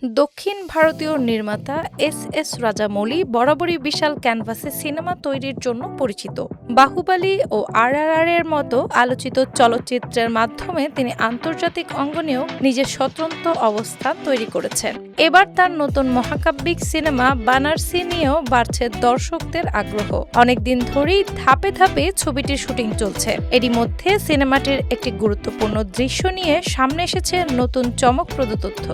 দক্ষিণ ভারতীয় নির্মাতা এস রাজামৌলি বরাবরই বিশাল ক্যানভাসে সিনেমা তৈরির জন্য পরিচিত। বাহুবলী ও RRR এর মতো আলোচিত চলচ্চিত্রের মাধ্যমে তিনি আন্তর্জাতিক অঙ্গনেও নিজের স্বতন্ত্র অবস্থান তৈরি করেছেন। এবার তার নতুন মহাকাব্যিক সিনেমা বানারসি নিয়েও বাড়ছে দর্শকদের আগ্রহ। অনেকদিন ধরেই ধাপে ধাপে ছবিটির শুটিং চলছে। এরই মধ্যে সিনেমাটির একটি গুরুত্বপূর্ণ দৃশ্য নিয়ে সামনে এসেছে নতুন চমকপ্রদ তথ্য।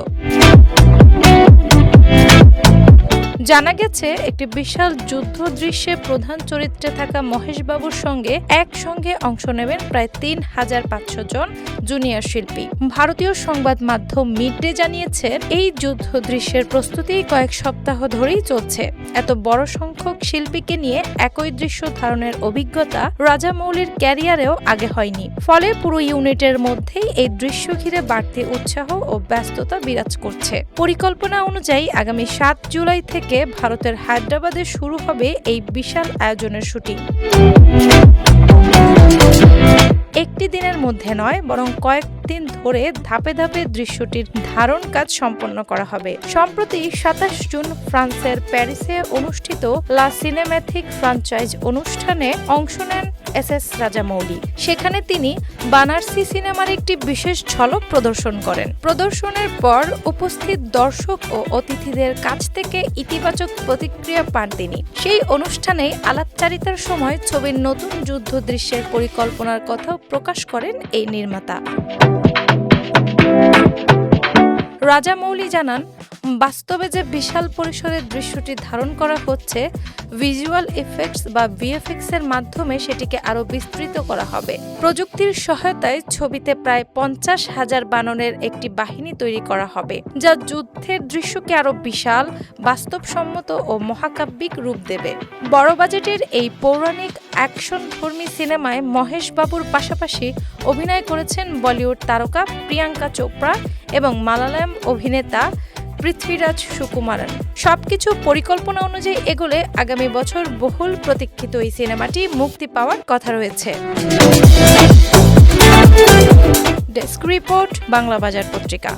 জানা গেছে, একটি বিশাল যুদ্ধ দৃশ্যে প্রধান চরিত্রে থাকা মহেশ বাবুর সঙ্গে একসঙ্গে অংশ নেবেন প্রায় ৩,৫০০ জন জুনিয়র শিল্পী। ভারতীয় সংবাদ মাধ্যম মিডডে জানিয়েছে, এই যুদ্ধ দৃশ্যের প্রস্তুতি কয়েক সপ্তাহ ধরেই চলছে। এত বড় সংখ্যক শিল্পীকে নিয়ে একই দৃশ্য ধারণের অভিজ্ঞতা রাজামৌলির ক্যারিয়ারেও আগে হয়নি। ফলে পুরো ইউনিটের মধ্যেই এই দৃশ্য ঘিরে বাড়তি উৎসাহ ও ব্যস্ততা বিরাজ করছে। পরিকল্পনা অনুযায়ী আগামী ৭ জুলাই থেকে ভারতের হায়দ্রাবাদে শুরু হবে এই বিশাল আয়োজনের শুটিং। একটি দিনের মধ্যে নয়, বরং কয়েকদিন ধরে ধাপে ধাপে দৃশ্যটির ধারণ কাজ সম্পন্ন করা হবে। সম্প্রতি ২৭ জুন ফ্রান্সের প্যারিসে অনুষ্ঠিত লা সিনেম্যাটিক ফ্রাঞ্চাইজ অনুষ্ঠানে অংশ নেন এস রাজামৌলি। সেখানে তিনি বানারসি সিনেমার একটি বিশেষ ঝলক প্রদর্শন করেন। প্রদর্শনের পর উপস্থিত দর্শক ও অতিথিদের কাছ থেকে ইতিবাচক প্রতিক্রিয়া পান তিনি। সেই অনুষ্ঠানে আলাপচারিতার সময় ছবির নতুন যুদ্ধ দৃশ্যের পরিকল্পনার কথা প্রকাশ করেন এই নির্মাতা। রাজামৌলি জানান, বাস্তবে যে বিশাল পরিসরের দৃশ্যটি ধারণ করা হচ্ছে, ভিজুয়াল এফেক্টস বা VFX এর মাধ্যমে সেটিকে আরও বিস্তৃত করা হবে। প্রযুক্তির সহায়তায় ছবিতে প্রায় 50,000 বানরের একটি বাহিনী তৈরি করা হবে, যা যুদ্ধের দৃশ্যকে আরও বিশাল, বাস্তবসম্মত ও মহাকাব্যিক রূপ দেবে। বড় বাজেটের এই পৌরাণিক অ্যাকশনধর্মী সিনেমায় মহেশ বাবুর পাশাপাশি অভিনয় করেছেন বলিউড তারকা প্রিয়াঙ্কা চোপড়া এবং মালায়ালাম অভিনেতা পৃথ্বীরাজ সুকুমারন। সবকিছু পরিকল্পনা অনুযায়ী এগোলে আগামী বছর বহুল প্রতীক্ষিত এই সিনেমাটি মুক্তি পাওয়ার কথা রয়েছে। ডেস্ক রিপোর্ট, বাংলা বাজার পত্রিকা।